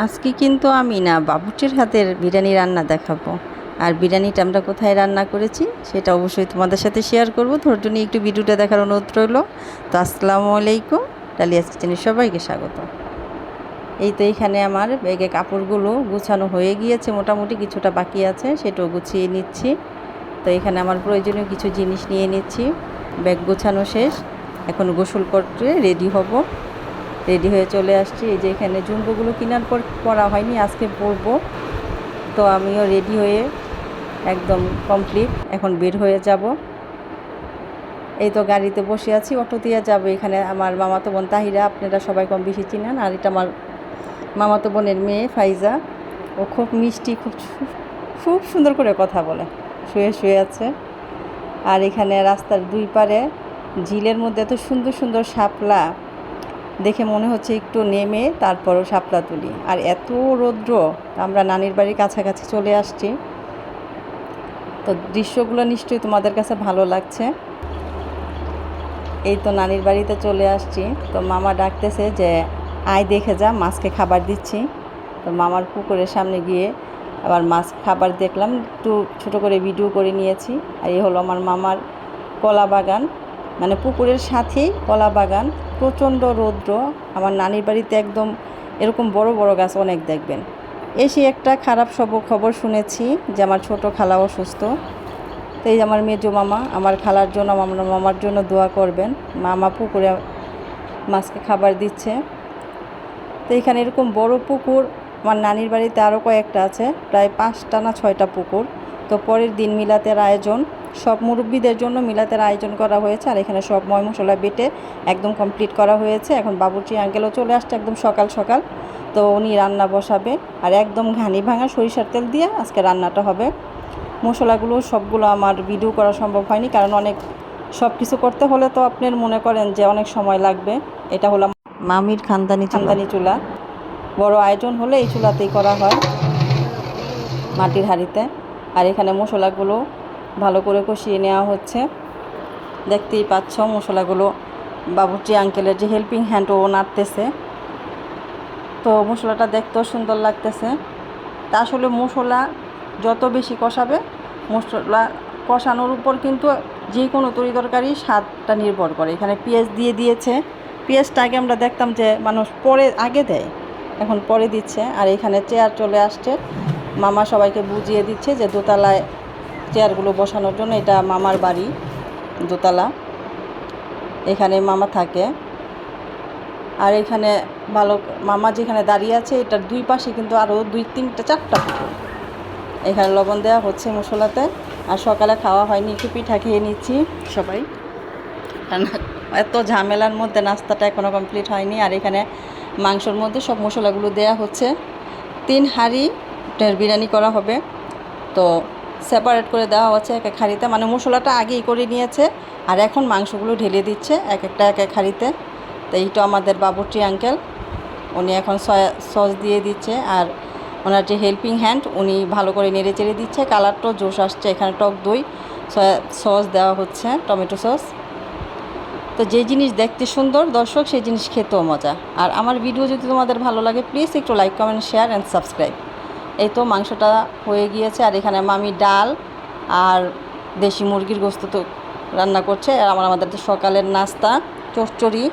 আজকে কিন্তু আমি না বাবুর্চির হাতের বিরিয়ানি রান্না দেখাবো। আর বিরিয়ানিটা আমরা কোথায় রান্না করেছি সেটা অবশ্যই তোমাদের সাথে শেয়ার করব। ধৈর্য নিয়ে একটু ভিডিওটা দেখার অনুরোধ রইল। তো আসসালামু আলাইকুম, ডালিয়াস কিচেনে সবাইকে স্বাগত। এই তো এখানে আমার ব্যাগে কাপড়গুলো গুছানো হয়ে গিয়েছে, মোটামুটি কিছুটা বাকি আছে, সেটাও গুছিয়ে নিচ্ছি। তো এখানে আমার প্রয়োজনীয় কিছু জিনিস নিয়ে নিচ্ছি। ব্যাগ গোছানো শেষ, এখন গোসল করতে রেডি হব। রেডি হয়ে চলে আসছি। এই যে এখানে জুম্বোগুলো কেনার পর পরা হয়নি, আজকে পরবো। তো আমিও রেডি হয়ে একদম কমপ্লিট, এখন বের হয়ে যাব। এই তো গাড়িতে বসে আছি, অটো দিয়ে যাবো। এখানে আমার মামাতো বোন তাহিরা, আপনারা সবাই কম বেশি চিনেন। আর এটা আমার মামাতো বোনের মেয়ে ফাইজা। ও খুব মিষ্টি, খুব সুন্দর করে কথা বলে, শুয়ে শুয়ে আছে। আর এখানে রাস্তার দুই পারে ঝিলের মধ্যে এত সুন্দর সুন্দর শাপলা, দেখে মনে হচ্ছে একটু নেমে তারপরও শাপলা তুলি। আর এত রৌদ্র, আমরা নানির বাড়ির কাছাকাছি চলে আসছি। তো দৃশ্যগুলো নিশ্চয়ই তোমাদের কাছে ভালো লাগছে। এই তো নানির বাড়িতে চলে আসছি। তো মামা ডাকতেছে যে আয় দেখে যা, মাছকে খাবার দিচ্ছি। তো মামার পুকুরের সামনে গিয়ে আবার মাছ খাবার দেখলাম, একটু ছোটো করে ভিডিও করে নিয়েছি। আর এই হলো আমার মামার কলা বাগান, মানে পুকুরের সাথেই কলা বাগান। প্রচণ্ড রৌদ্র। আমার নানির বাড়িতে একদম এরকম বড় বড় গাছ অনেক দেখবেন। এসে একটা খারাপ খবর শুনেছি যে আমার ছোট খালা অসুস্থ। তো এই আমার মেজো মামা, আমার খালার জন্য, আমার মামার জন্য দোয়া করবেন। মামা পুকুরে মাছকে খাবার দিচ্ছে। তো এখানে এরকম বড় পুকুর আমার নানির বাড়িতে আরও কয়েকটা আছে, প্রায় 5টা না 6টা পুকুর। তো পরের দিন মিলাতের আয়োজন, সব মুরব্বীদের জন্য মিলাতের আয়োজন করা হয়েছে। আর এখানে সব ময় মশলা বেটে একদম কমপ্লিট করা হয়েছে। এখন বাবুর্চি আঙ্কেলও চলে আসছে একদম সকাল সকাল। তো উনি রান্না বসাবে। আর একদম ঘানি ভাঙা সরিষার তেল দিয়ে আজকে রান্নাটা হবে। মশলাগুলো সবগুলো আমার ভিডিও করা সম্ভব হয়নি, কারণ সব কিছু করতে হলে তো আপনার মনে করেন যে অনেক সময় লাগবে। এটা হলো মামির খানদানি চুলা। বড় আয়োজন হলে এই চুলাতেই করা হয়, মাটির হাঁড়িতে। আর এখানে মশলাগুলো ভালো করে কষিয়ে নেওয়া হচ্ছে। দেখতেই পাচ্ছ মশলাগুলো বাবুর্চি আঙ্কেলের যে হেল্পিং হ্যান্ড, ও নাড়তেছে। তো মশলাটা দেখতেও সুন্দর লাগতেছে। তা আসলে মশলা যত বেশি কষাবে, মশলা কষানোর উপর কিন্তু যে কোনো তরিতরকারি স্বাদটা নির্ভর করে। এখানে পেঁয়াজ দিয়ে দিয়েছে। পেঁয়াজটা আগে আমরা দেখতাম যে মানুষ আগে দেয়, এখন পরে দিচ্ছে। আর এখানে চেয়ার চলে আসছে, মামা সবাইকে বুঝিয়ে দিচ্ছে যে দোতলায় চেয়ারগুলো বসানোর জন্য। এটা মামার বাড়ি, দোতলা, এখানে মামা থাকে। আর এখানে মামা যেখানে দাঁড়িয়ে আছে, এটার দুই পাশে কিন্তু আরও 2, 3, 4টা পুকুর। এখানে লবণ দেওয়া হচ্ছে মশলাতে। আর সকালে খাওয়া হয়নি, একটু পিঠা খেয়ে নিচ্ছি সবাই। এত ঝামেলার মধ্যে নাস্তাটা এখনও কমপ্লিট হয়নি। আর এখানে মাংসর মধ্যে সব মশলাগুলো দেয়া হচ্ছে। 3 হাঁড়ি বিরিয়ানি করা হবে, তো সেপারেট করে দেওয়া হচ্ছে এক এক হাঁড়িতে। মানে মশলাটা আগেই করে নিয়েছে, আর এখন মাংসগুলো ঢেলে দিচ্ছে এক এক হাঁড়িতে। তো এইটা আমাদের বাবুর্চি আঙ্কেল, উনি এখন সয়া সস দিয়ে দিচ্ছে। আর ওনার যে হেল্পিং হ্যান্ড, উনি ভালো করে নেড়ে চেড়ে দিচ্ছে। কালারটাও জোশ আসছে। এখানে টক দই, সয়া সস দেওয়া হচ্ছে, টমেটো সস। তো যে জিনিস দেখতে সুন্দর দর্শক, সেই জিনিস খেতেও মজা। আর আমার ভিডিও যদি তোমাদের ভালো লাগে, প্লিজ একটু like, comment, share and subscribe. এই তো মাংসটা হয়ে গিয়েছে। আর এখানে মামি ডাল আর দেশি মুরগির গোস্ত তো রান্না করছে। আর আমাদের সকালের নাস্তা চচ্চড়ি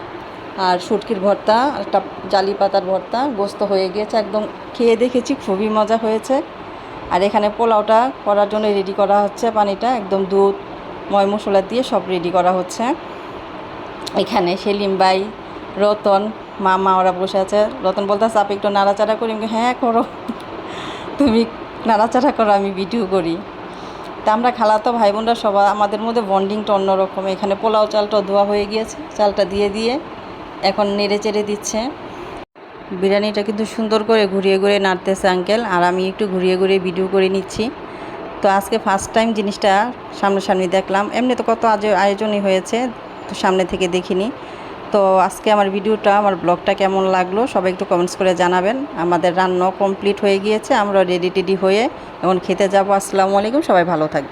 আর শুটকির ভর্তা, একটা জালি পাতার ভর্তা, গোস্ত হয়ে গিয়েছে। একদম খেয়ে দেখেছি, খুবই মজা হয়েছে। আর এখানে পোলাওটা করার জন্য রেডি করা হচ্ছে, পানিটা একদম দুধ ময় মশলা দিয়ে সব রেডি করা হচ্ছে। এখানে সেলিম ভাই, রতন, মামা ওরা বসে আছে। রতন বলতেছে আপনি একটু নাড়াচাড়া করি। হ্যাঁ করো, তুমি নাড়াচাড়া করো, আমি ভিডিও করি। তা আমরা খালাতো ভাই বোনরা সবাই, আমাদের মধ্যে বন্ডিংটা অন্যরকম। এখানে পোলাও চালটা ধোয়া হয়ে গিয়েছে, চালটা দিয়ে এখন নেড়ে চেড়ে দিচ্ছে। বিরিয়ানিটা কিন্তু সুন্দর করে ঘুরিয়ে ঘুরিয়ে নাড়তেছে আঙ্কেল, আর আমি একটু ঘুরিয়ে ঘুরিয়ে ভিডিও করে নিচ্ছি। তো আজকে ফার্স্ট টাইম জিনিসটা সামনাসামনি দেখলাম। এমনি তো কত আয়োজনই হয়েছে, তো সামনে থেকে দেখিনি। তো আজকে আমার ভিডিওটা, আমার ব্লগটা কেমন লাগলো সবাই একটু কমেন্টস করে জানাবেন। আমাদের রান্না কমপ্লিট হয়ে গিয়েছে, আমরা রেডি হয়ে এখন খেতে যাব। আসসালামু আলাইকুম, সবাই ভালো থাকবেন।